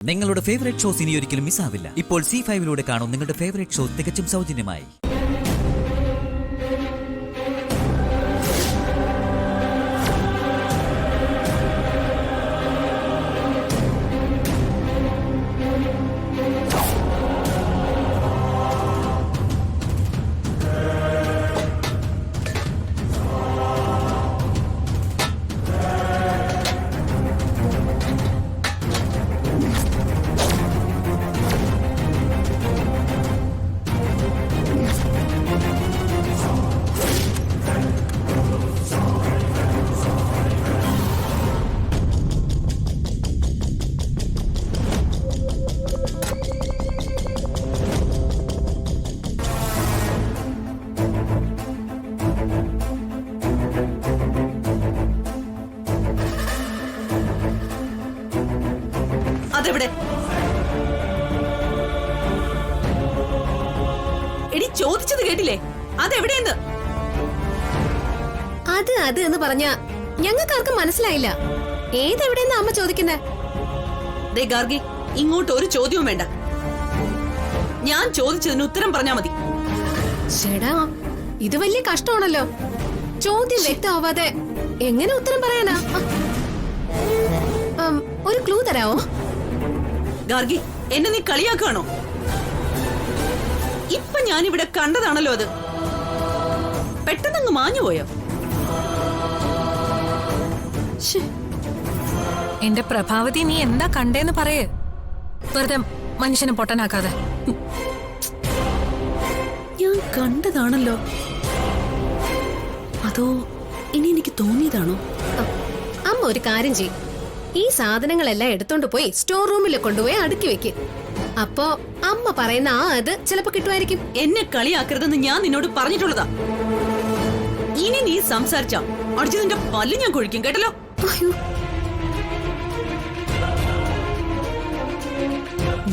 നിങ്ങളുടെ favourite shows ഇനി ഒരിക്കലും മിസ്സാവില്ല. ഇപ്പോൾ C5 കാണും നിങ്ങളുടെ ഫേവറേറ്റ് ഷോ തികച്ചും സൗജന്യമായി. അതെവിടെ? എടി ചോദിച്ചത് കേട്ടില്ലേ? അതെവിടെയെന്ന്? അത് എന്ന് പറഞ്ഞ ഞങ്ങൾക്കാർക്കും മനസ്സിലായില്ല. ഏതെവിടെയെന്ന് അമ്മ ചോദിക്കുന്നേ? ദേ ഗാർഗി, ഇങ്ങോട്ട് ഒരു ചോദ്യവും വേണ്ട. ഞാൻ ചോദിച്ചതിന് ഉത്തരം പറഞ്ഞാ മതി. ചേടാ, ഇത് വലിയ കഷ്ടമാണല്ലോ. ചോദ്യം വ്യക്തമാവാതെ എങ്ങനെ ഉത്തരം പറയാനാ? ഒരു ക്ലൂ തരാവോ? ഗാർഗി, എന്നെ നീ കളിയാക്കാണോ? ഇപ്പൊ ഞാനിവിടെ കണ്ടതാണല്ലോ അത്. പെട്ടെന്നങ്ങ് മാഞ്ഞുപോയോ? എന്റെ പ്രഭാവതി, നീ എന്താ കണ്ടേന്ന് പറയേ. വെറുതെ മനുഷ്യനെ പൊട്ടനാക്കാതെ. ഞാൻ കണ്ടതാണല്ലോ. അതോ ഇനി എനിക്ക് തോന്നിയതാണോ? അമ്മ ഒരു കാര്യം ചെയ്യും. ഈ സാധനങ്ങളെല്ലാം എടുത്തോണ്ട് പോയി സ്റ്റോർ റൂമിൽ കൊണ്ടുപോയി അടുക്കി വെക്ക്. അപ്പോ അമ്മ പറയുന്ന അത് ചിലപ്പോ കിട്ടുമായിരിക്കും. എന്നെ കളിയാക്കരുതെന്ന് ഞാൻ നിന്നോട് പറഞ്ഞിട്ടുള്ളതാ. ഇനി നീ സംസാരിച്ച അടിച്ചു നിന്റെ പല്ല് ഞാൻ കുഴിക്കും, കേട്ടല്ലോ.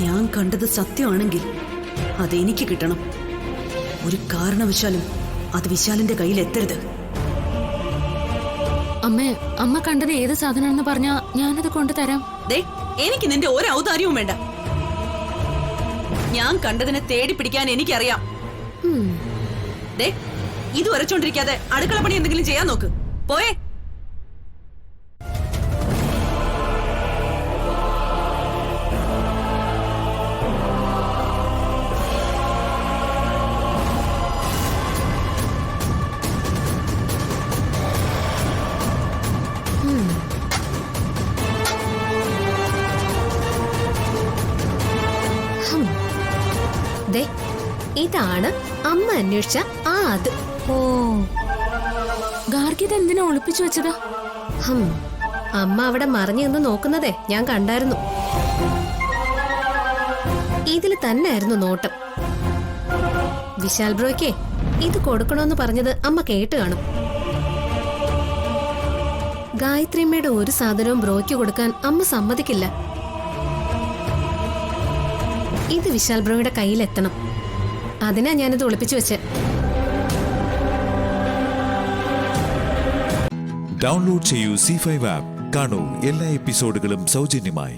ഞാൻ കണ്ടത് സത്യമാണെങ്കിൽ അതെനിക്ക് കിട്ടണം. ഒരു കാരണവശാലും അത് വിശാലിന്റെ കയ്യിൽ എത്തരുത്. അമ്മ കണ്ടത് ഏത് സാധനമാണെന്ന് പറഞ്ഞാ ഞാനത് കൊണ്ടുതരാം. ദേ, എനിക്ക് നിന്റെ ഒരു ഔദാര്യവും വേണ്ട. ഞാൻ കണ്ടതിനെ തേടി പിടിക്കാൻ എനിക്കറിയാം. ദേ, ഇത് ഉരച്ചോണ്ടിരിക്കാതെ അടുക്കള പണി എന്തെങ്കിലും ചെയ്യാൻ നോക്ക്. പോയേ. ഇതാണ് അമ്മ അന്വേഷിച്ച അത്. ഓ, ഗാർഗി എന്തിനാ ഒളിപ്പിച്ചു വെച്ചതാ? അമ്മ അവിടെ മറിഞ്ഞു നിന്ന് നോക്കുന്നതേ ഞാൻ കണ്ടായിരുന്നു. ഇതിൽ തന്നെയായിരുന്നു നോട്ടം. വിശാൽ ബ്രോയ്ക്കേ ഇത് കൊടുക്കണമെന്ന് പറഞ്ഞത് അമ്മ കേട്ട് കാണും. ഗായത്രിയമ്മയുടെ ഒരു സാധനവും ബ്രോയ്ക്ക് കൊടുക്കാൻ അമ്മ സമ്മതിക്കില്ല. ഇത് വിശാൽ ബ്രോയുടെ കയ്യിലെത്തണം. അതിനാ ഞാനിത് ഒളിപ്പിച്ചു വെച്ച്. ഡൗൺലോഡ് ചെയ്യൂ C5 ആപ്പ്. കാണൂ എല്ലാ എപ്പിസോഡുകളും സൗജന്യമായി.